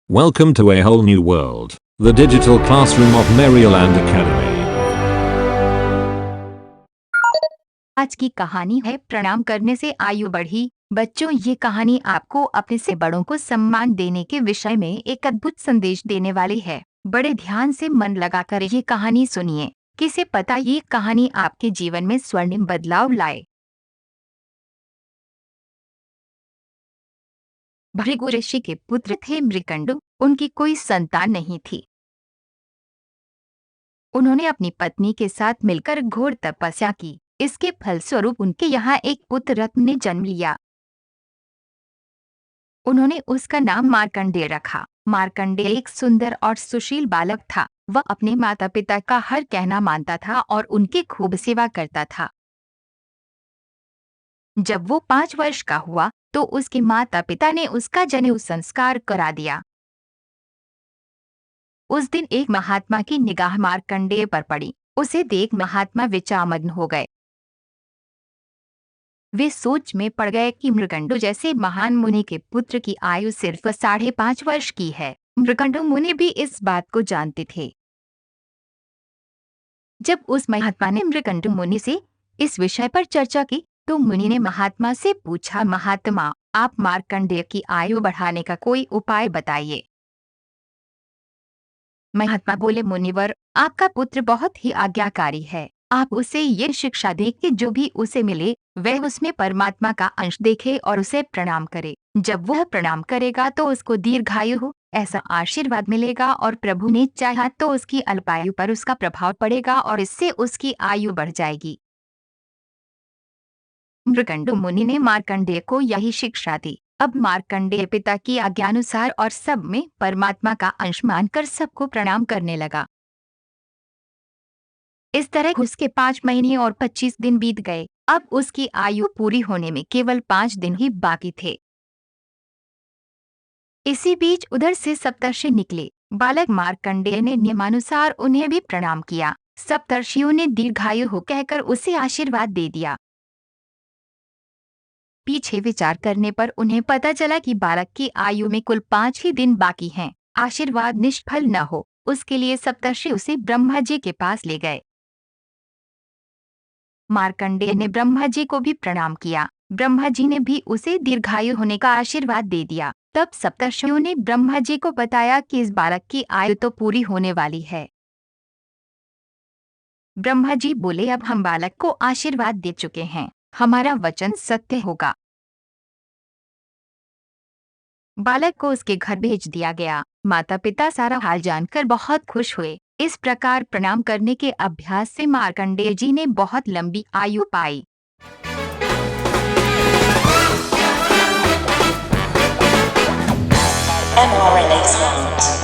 Welcome to a whole new world, the digital classroom of Maryland Academy. आज की कहानी है प्रणाम करने से आयु बढ़ी। बच्चों, ये कहानी आपको अपने से बड़ों को सम्मान देने के विषय में एक अद्भुत संदेश देने वाली है। बड़े ध्यान से मन लगाकर ये कहानी सुनिए। किसे पता ये कहानी आपके जीवन में स्वर्णिम बदलाव लाए। भृगु ऋषि के पुत्र थे मृकंडु। उनकी कोई संतान नहीं थी। उन्होंने अपनी पत्नी के साथ मिलकर घोर तपस्या की। इसके फलस्वरूप उनके यहाँ एक पुत्र रत्न ने जन्म लिया। उन्होंने उसका नाम मार्कंडेय रखा। मार्कंडेय एक सुंदर और सुशील बालक था। वह अपने माता पिता का हर कहना मानता था और उनकी खूब सेवा करता था। जब वो 5 वर्ष का हुआ तो उसके माता पिता ने उसका जनेऊ संस्कार करा दिया। उस दिन एक महात्मा की निगाह मार्कंडेय पर पड़ी। उसे देख महात्मा विचारमग्न हो गए। वे सोच में पड़ गए कि मृकंडु जैसे महान मुनि के पुत्र की आयु सिर्फ 5.5 वर्ष की है। मृकंडु मुनि भी इस बात को जानते थे। जब उस महात्मा ने मृकंडु मुनि से इस विषय पर चर्चा की तो मुनि ने महात्मा से पूछा, महात्मा, आप मार्कंडेय की आयु बढ़ाने का कोई उपाय बताइए। महात्मा बोले, मुनिवर, आपका पुत्र बहुत ही आज्ञाकारी है। आप उसे ये शिक्षा दें कि जो भी उसे मिले वह उसमें परमात्मा का अंश देखे और उसे प्रणाम करे। जब वह प्रणाम करेगा तो उसको दीर्घायु हो ऐसा आशीर्वाद मिलेगा और प्रभु ने चाहा तो उसकी अल्पायु पर उसका प्रभाव पड़ेगा और इससे उसकी आयु बढ़ जाएगी। मृकंडु मुनि ने मार्कंडेय को यही शिक्षा दी। अब मार्कंडेय पिता की आज्ञानुसार और सब में परमात्मा का अंश मानकर सबको प्रणाम करने लगा। इस तरह उसके 5 महीने और 25 दिन बीत गए। अब उसकी आयु पूरी होने में केवल 5 दिन ही बाकी थे। इसी बीच उधर से सप्तर्षि निकले। बालक मार्कंडेय ने नियमानुसार उन्हें भी प्रणाम किया। सप्तर्षियों ने दीर्घायु हो कहकर उसे आशीर्वाद दे दिया। पीछे विचार करने पर उन्हें पता चला कि बालक की आयु में कुल 5 ही दिन बाकी हैं। आशीर्वाद निष्फल न हो उसके लिए सप्तर्षि उसे ब्रह्मा जी के पास ले गए। मार्कंडेय ने ब्रह्मा जी को भी प्रणाम किया। ब्रह्मा जी ने भी उसे दीर्घायु होने का आशीर्वाद दे दिया। तब सप्तर्षियों ने ब्रह्मा जी को बताया कि इस बालक की आयु तो पूरी होने वाली है। ब्रह्मा जी बोले, अब हम बालक को आशीर्वाद दे चुके हैं, हमारा वचन सत्य होगा। बालक को उसके घर भेज दिया गया। माता पिता सारा हाल जानकर बहुत खुश हुए। इस प्रकार प्रणाम करने के अभ्यास से मार्कंडेय जी ने बहुत लंबी आयु पाई। MRNA Sound.